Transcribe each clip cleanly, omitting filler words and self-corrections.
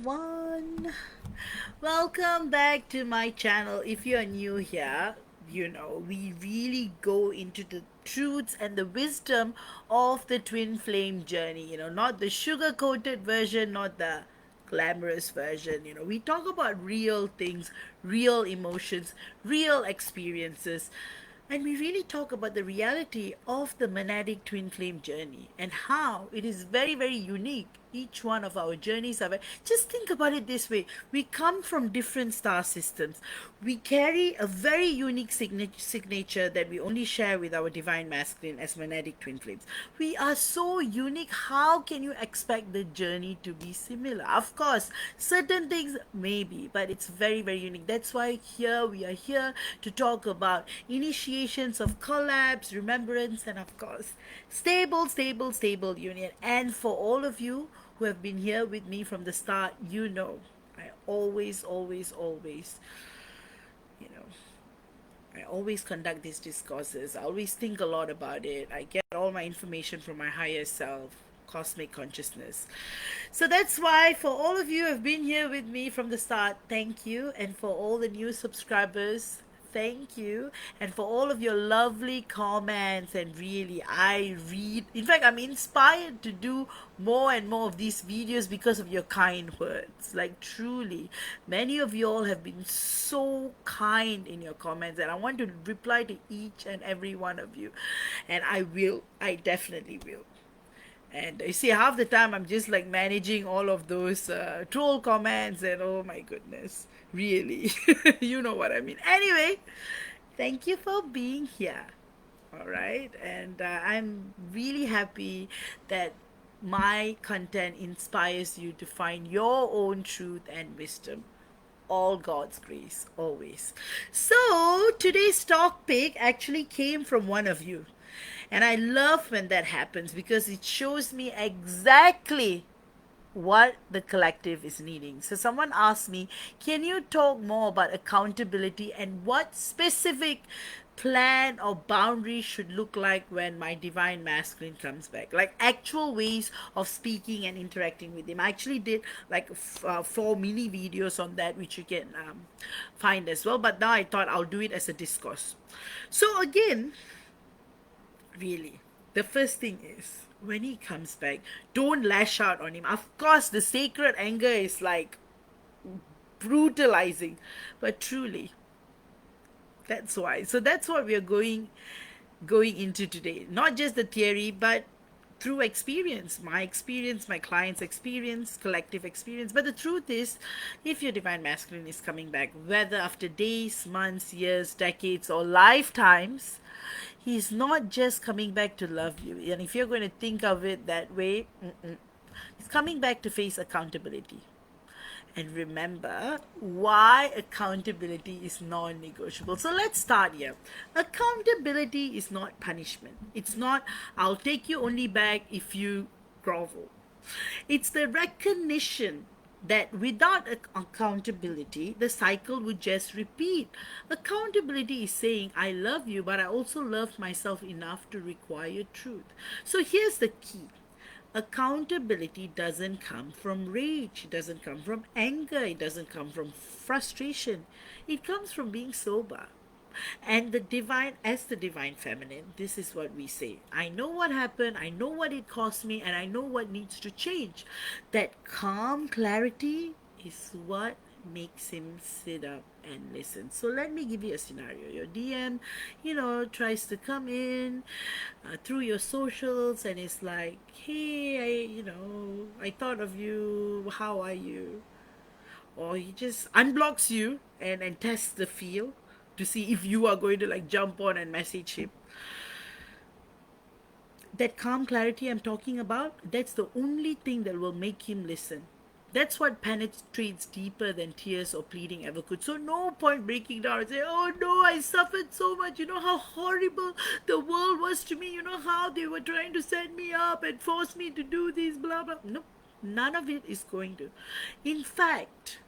One. Welcome back to my channel. If you're new here, we really go into the truths and the wisdom of the twin flame journey. Not the sugar coated version, not the glamorous version. We talk about real things, real emotions, real experiences. And we really talk about the reality of the monadic twin flame journey and how it is very, very unique. Each one of our journeys are just think about it this way. We come from different star systems. We carry a very unique signature that we only share with our divine masculine as monadic twin flames. We are so unique. How can you expect the journey to be similar? Of course, certain things maybe, but it's very, very unique. That's why here we are here to talk about initiations of collapse, remembrance, and of course, stable, stable, stable union. And for all of you who have been here with me from the start, I always, always, always, you know, I always conduct these discourses. I always think a lot about it. I get all my information from my higher self, cosmic consciousness. So that's why, for all of you who have been here with me from the start, thank you. And for all the new subscribers, thank you. And for all of your lovely comments, and really, I read, in fact, I'm inspired to do more and more of these videos because of your kind words. Like, truly, many of you all have been so kind in your comments, and I want to reply to each and every one of you. And I definitely will. And you see, half the time I'm just like managing all of those troll comments, and oh my goodness, really, you know what I mean. Anyway, thank you for being here. All right. And I'm really happy that my content inspires you to find your own truth and wisdom. All God's grace, always. So, today's topic actually came from one of you. And I love when that happens because it shows me exactly what the collective is needing. So someone asked me, can you talk more about accountability and what specific plan or boundary should look like when my divine masculine comes back? Like actual ways of speaking and interacting with him. I actually did like 4 mini videos on that, which you can find as well. But now I thought I'll do it as a discourse. So again, really, the first thing is when he comes back, don't lash out on him. Of course, the sacred anger is like brutalizing, but truly, that's why. So that's what we are going into today. Not just the theory, but through experience, my client's experience, collective experience. But the truth is, if your divine masculine is coming back, whether after days, months, years, decades, or lifetimes, he's not just coming back to love you. And if you're going to think of it that way, he's coming back to face accountability. And remember why accountability is non negotiable. So let's start here. Accountability is not punishment. It's not, I'll take you only back if you grovel. It's the recognition that without accountability, the cycle would just repeat. Accountability is saying, I love you, but I also love myself enough to require truth. So here's the key. Accountability doesn't come from rage, it doesn't come from anger, it doesn't come from frustration. It comes from being sober. And the divine, as the divine feminine, this is what we say. I know what happened, I know what it cost me, and I know what needs to change. That calm clarity is what makes him sit up and listen. So let me give you a scenario. Your DM, tries to come in through your socials and it's like, hey, I thought of you. How are you? Or he just unblocks you and tests the field to see if you are going to like jump on and message him. That calm clarity I'm talking about, that's the only thing that will make him listen. That's what penetrates deeper than tears or pleading ever could. So no point breaking down and say, oh no, I suffered so much. You know how horrible the world was to me. You know how they were trying to set me up and force me to do this, blah, blah. No, none of it is going to. In fact,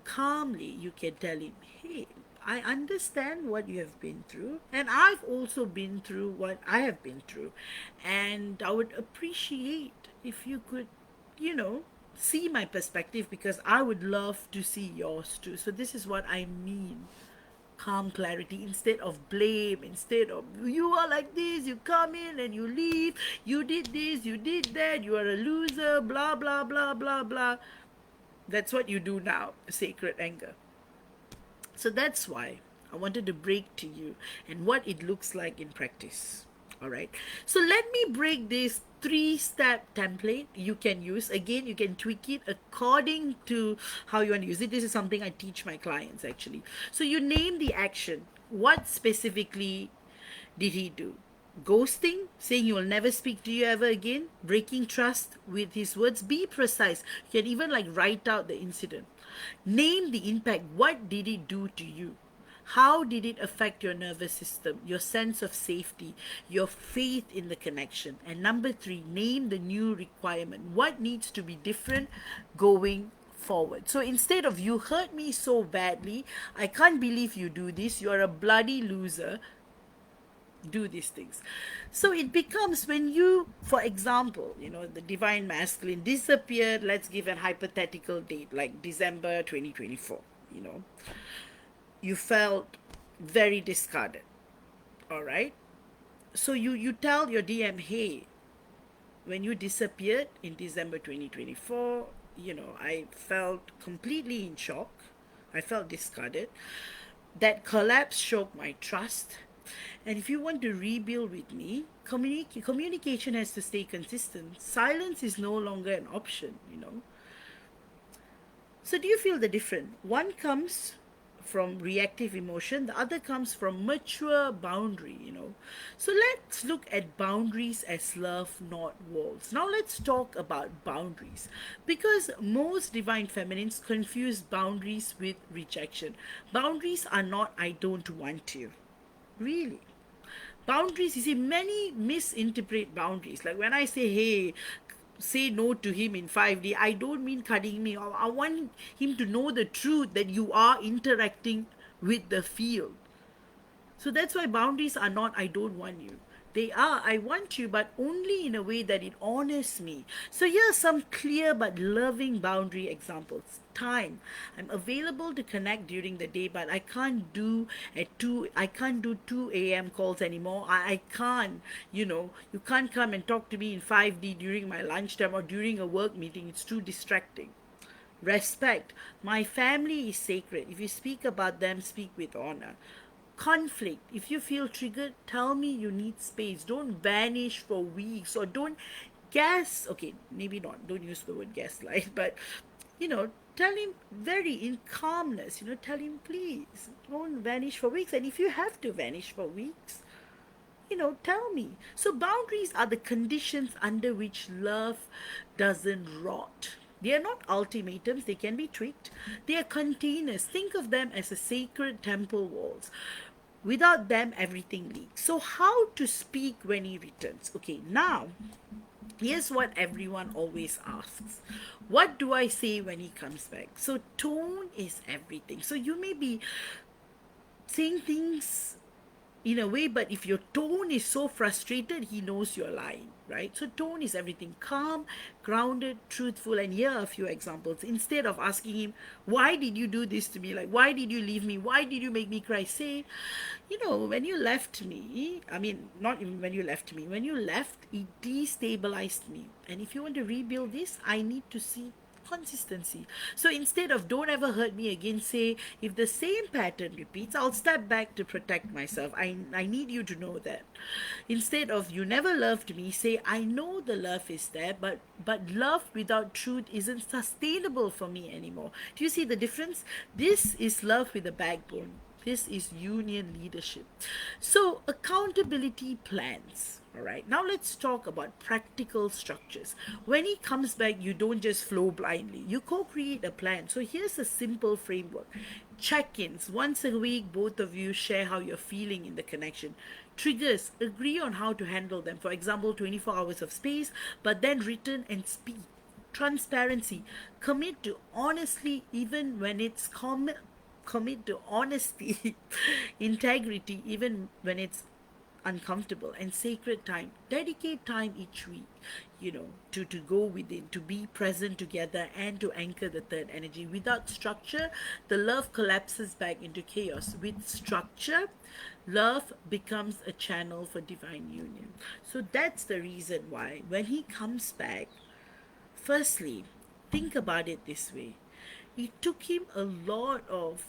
calmly you can tell him, hey, I understand what you have been through, and I've also been through what I have been through, and I would appreciate if you could, you know, see my perspective, because I would love to see yours too. So this is what I mean. Calm clarity instead of blame, instead of you are like this, you come in and you leave, you did this, you did that, you are a loser, blah blah blah blah blah. That's what you do now, sacred anger. So that's why I wanted to break to you and what it looks like in practice. All right. So let me break this three-step template you can use. Again, you can tweak it according to how you want to use it. This is something I teach my clients actually. So you name the action. What specifically did he do? Ghosting, saying he will never speak to you ever again, breaking trust with his words. Be precise. You can even like write out the incident. Name the impact. What did it do to you? How did it affect your nervous system, your sense of safety, your faith in the connection? And number three, name the new requirement. What needs to be different going forward? So instead of you hurt me so badly, I can't believe you do this, you're a bloody loser, do these things. So it becomes when you, for example, the divine masculine disappeared, let's give a hypothetical date like December 2024, you felt very discarded. All right. So you tell your DM, hey, when you disappeared in December 2024, I felt completely in shock. I felt discarded. That collapse shook my trust. And if you want to rebuild with me, communication has to stay consistent. Silence is no longer an option. So do you feel the difference? One comes from reactive emotion, the other comes from mature boundary. So let's look at boundaries as love, not walls. Now let's talk about boundaries, because most divine feminines confuse boundaries with rejection. Boundaries are not I don't want you. Really. Boundaries, you see, many misinterpret boundaries. Like when I say, hey, say no to him in 5D, I don't mean cutting me off. I want him to know the truth that you are interacting with the field. So that's why boundaries are not I don't want you. They are I want you, but only in a way that it honors me. So here are some clear but loving boundary examples. Time. I'm available to connect during the day, but I can't do 2 a.m. calls anymore. I can't, you can't come and talk to me in 5D during my lunchtime or during a work meeting. It's too distracting. Respect. My family is sacred. If you speak about them, speak with honor. Conflict. If you feel triggered, tell me you need space. Don't vanish for weeks, or don't gas. Okay, maybe not. Don't use the word gaslight, but tell him very in calmness. Tell him, please don't vanish for weeks. And if you have to vanish for weeks, tell me. So boundaries are the conditions under which love doesn't rot. They are not ultimatums, they can be tweaked. They are containers. Think of them as a sacred temple walls. Without them, everything leaks. So, how to speak when he returns? Okay, now, here's what everyone always asks: what do I say when he comes back? So, tone is everything. So, you may be saying things in a way, but if your tone is so frustrated, he knows you're lying, right? So tone is everything. Calm, grounded, truthful. And here are a few examples. Instead of asking him, why did you do this to me, like why did you leave me, why did you make me cry, say, when you left me, I mean, not even when you left me, when you left, it destabilized me. And if you want to rebuild this, I need to see consistency. So instead of don't ever hurt me again, say, if the same pattern repeats, I'll step back to protect myself. I need you to know that. Instead of you never loved me, say, I know the love is there, but love without truth isn't sustainable for me anymore. Do you see the difference? This is love with a backbone. This is union leadership. So, accountability plans. All right, now let's talk about practical structures. When he comes back, you don't just flow blindly, you co create a plan. So, here's a simple framework: check ins. Once a week, both of you share how you're feeling in the connection. Triggers, agree on how to handle them. For example, 24 hours of space, but then return and speak. Transparency, commit to honestly, even when it's commit to honesty, integrity, even when it's uncomfortable and sacred time. Dedicate time each week, to go within, to be present together, and to anchor the third energy. Without structure, the love collapses back into chaos. With structure, love becomes a channel for divine union. So that's the reason why when he comes back, firstly, think about it this way. It took him a lot of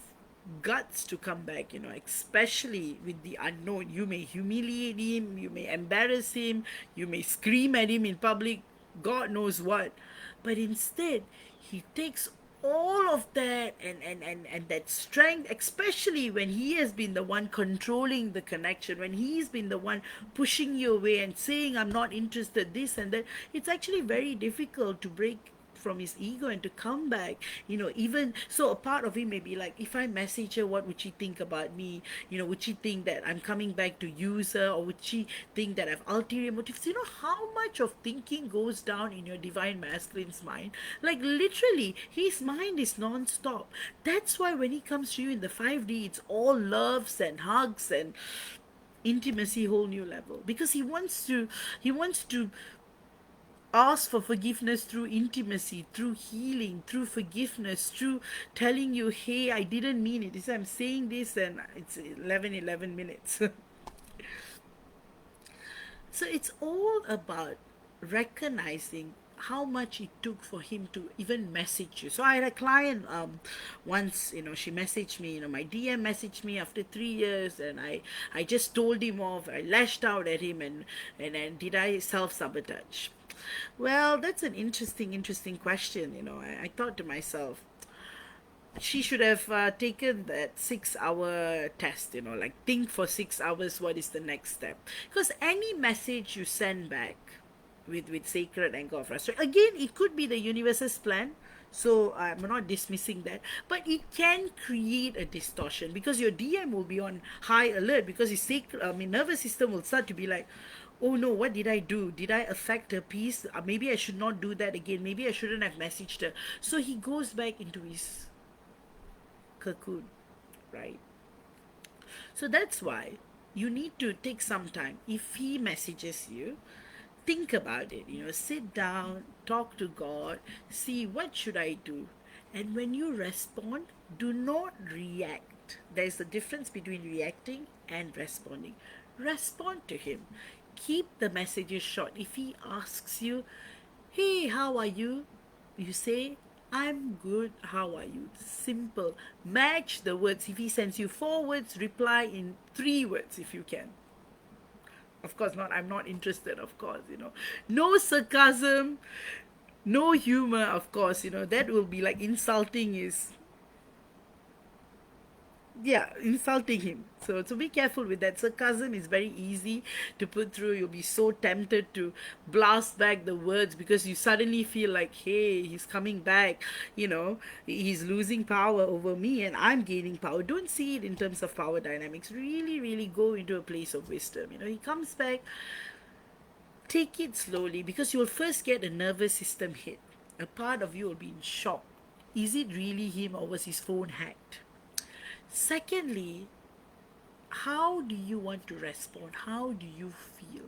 guts to come back, especially with the unknown. You may humiliate him, you may embarrass him, you may scream at him in public, God knows what. But instead, he takes all of that and that strength, especially when he has been the one controlling the connection, when he's been the one pushing you away and saying, I'm not interested, this and that. It's actually very difficult to break from his ego and to come back. Even so, a part of him may be like, if I message her, what would she think about me? Would she think that I'm coming back to use her, or would she think that I've ulterior motives? How much of thinking goes down in your divine masculine's mind? Like, literally, his mind is non-stop. That's why when he comes to you in the 5D, it's all loves and hugs and intimacy, whole new level, because he wants to ask for forgiveness through intimacy, through healing, through forgiveness, through telling you, hey, I didn't mean it. I'm saying this and it's 11 minutes. So it's all about recognizing how much it took for him to even message you. So I had a client once, she messaged me, my DM messaged me after 3 years, and I just told him off. I lashed out at him, and did I self sabotage? Well, that's an interesting question. I thought to myself, she should have taken that 6 hour test, like think for 6 hours what is the next step. Because any message you send back with sacred anger of frustration, again, it could be the universe's plan. So I'm not dismissing that, but it can create a distortion because your DM will be on high alert, because his sacred, nervous system will start to be like, oh no, what did I do? Did I affect her peace? Maybe I should not do that again. Maybe I shouldn't have messaged her. So he goes back into his cocoon, right? So that's why you need to take some time. If he messages you, think about it. Sit down, talk to God, see what should I do. And when you respond, do not react. There's a difference between reacting and responding. Respond to him. Keep the messages short. If he asks you, hey, how are you? You say, I'm good, how are you? Simple. Match the words. If he sends you 4 words, reply in 3 words if you can. Of course not, I'm not interested, of course. No sarcasm, no humor, of course. That will be like insulting his, yeah, insulting him. So be careful with that. Sarcasm is very easy to put through. You'll be so tempted to blast back the words because you suddenly feel like, hey, he's coming back. He's losing power over me and I'm gaining power. Don't see it in terms of power dynamics. Really, really go into a place of wisdom. He comes back. Take it slowly, because you'll first get a nervous system hit. A part of you will be in shock. Is it really him, or was his phone hacked? Secondly, how do you want to respond? How do you feel?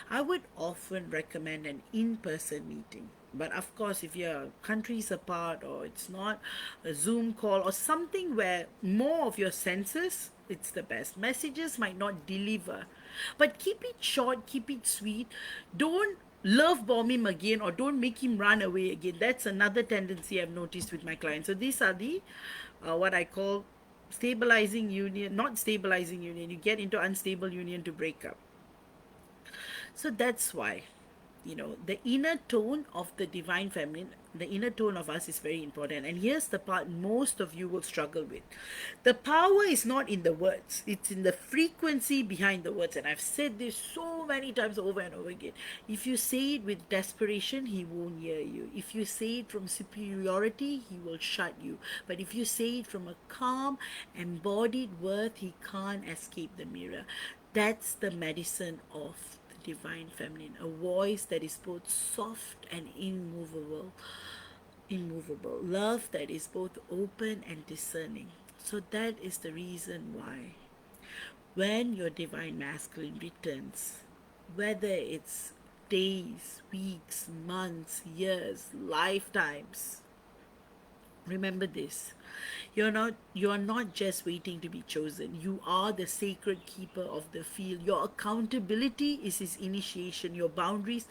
I would often recommend an in person meeting. But of course, if you're countries apart, or it's not a Zoom call or something where more of your senses, it's the best. Messages might not deliver, but keep it short, keep it sweet. Don't love bomb him again, or don't make him run away again. That's another tendency I've noticed with my clients. So these are the what I call stabilizing union, not stabilizing union. You get into unstable union to break up. So that's why, the inner tone of the divine feminine, the inner tone of us is very important. And here's the part most of you will struggle with. The power is not in the words, it's in the frequency behind the words. And I've said this so many times over and over again. If you say it with desperation, he won't hear you. If you say it from superiority, he will shut you. But if you say it from a calm, embodied worth, he can't escape the mirror. That's the medicine of divine feminine, a voice that is both soft and immovable, love that is both open and discerning. So that is the reason why When your divine masculine returns, whether it's days, weeks, months, years, lifetimes, remember this. You are not just waiting to be chosen. You are the sacred keeper of the field. Your accountability is his initiation. Your boundaries,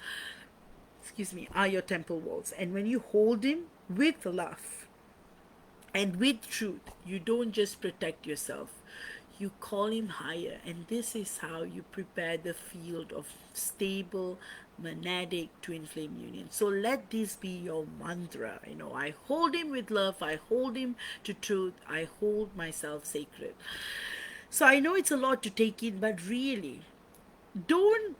excuse me, are your temple walls. And when you hold him with love and with truth, you don't just protect yourself, you call him higher. And this is how you prepare the field of stable monadic twin flame union. So let this be your mantra. I hold him with love, I hold him to truth, I hold myself sacred. So I know it's a lot to take in, but really, don't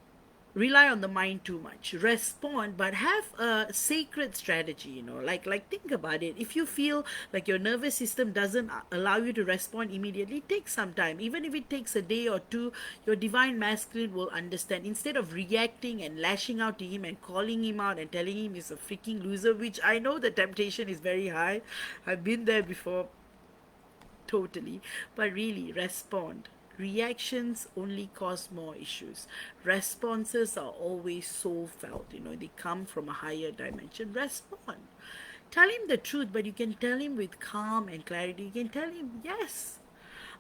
rely on the mind too much. Respond, but have a sacred strategy. Like think about it. If you feel like your nervous system doesn't allow you to respond immediately, take some time. Even if it takes a day or two, your divine masculine will understand. Instead of reacting and lashing out to him and calling him out and telling him he's a freaking loser, which I know the temptation is very high, I've been there before, totally. But really, respond. Reactions only cause more issues. Responses are always soul felt. They come from a higher dimension. Respond. Tell him the truth, but you can tell him with calm and clarity. You can tell him, yes,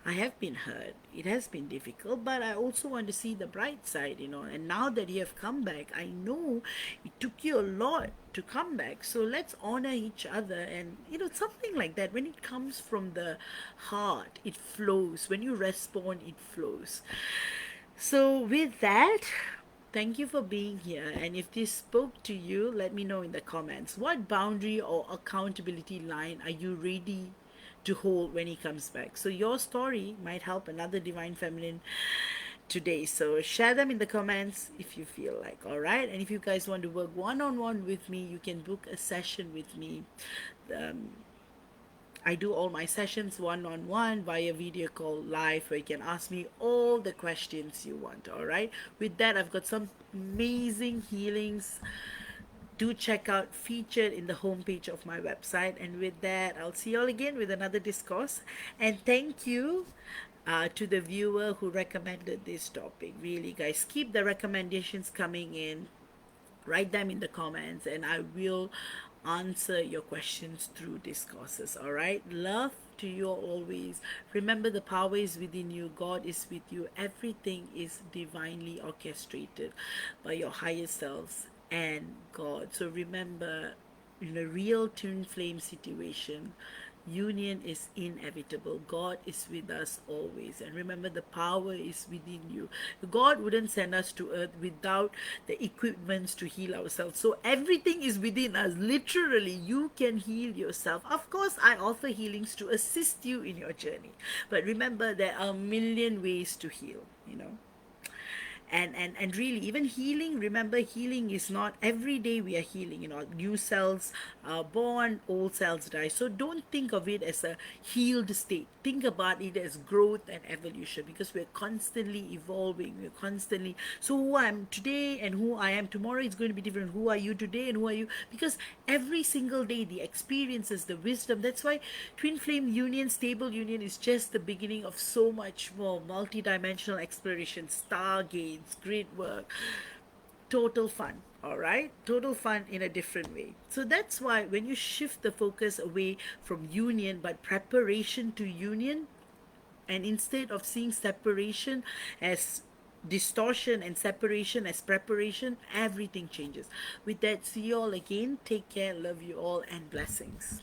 I have been hurt. It has been difficult, but I also want to see the bright side. And now that you have come back, I know it took you a lot to come back. So let's honor each other. And something like that. When it comes from the heart, it flows. When you respond, it flows. So, with that, thank you for being here. And if this spoke to you, let me know in the comments. What boundary or accountability line are you ready to hold when he comes back? So, your story might help another divine feminine today. So, share them in the comments if you feel like. All right. And if you guys want to work one on one with me, you can book a session with me. Um, I do all my sessions one on one via video call live where you can ask me all the questions you want. All right. With that, I've got some amazing healings. Do check out featured in the homepage of my website. And with that, I'll see you all again with another discourse. And thank you to the viewer who recommended this topic. Really, guys, keep the recommendations coming in. Write them in the comments, and I will answer your questions through discourses. All right. Love to you always. Remember, the power is within you. God is with you. Everything is divinely orchestrated by your higher selves and God. So remember, in a real twin flame situation, union is inevitable. God is with us always. And remember, the power is within you. God wouldn't send us to earth without the equipments to heal ourselves. So everything is within us. Literally, you can heal yourself. Of course, I offer healings to assist you in your journey. But remember, there are a million ways to heal. And really, even healing, remember, healing is not every day we are healing. New cells are born, old cells die. So don't think of it as a healed state. Think about it as growth and evolution, because we're constantly evolving. We're constantly, so who I am today and who I am tomorrow is going to be different. Who are you today and who are you, because every single day the experiences, the wisdom. That's why twin flame union, stable union is just the beginning of so much more multidimensional exploration, stargates, great work, total fun. All right, total fun in a different way. So that's why when you shift the focus away from union but preparation to union, and instead of seeing separation as distortion and separation as preparation, everything changes. With that, see you all again. Take care, love you all, and blessings.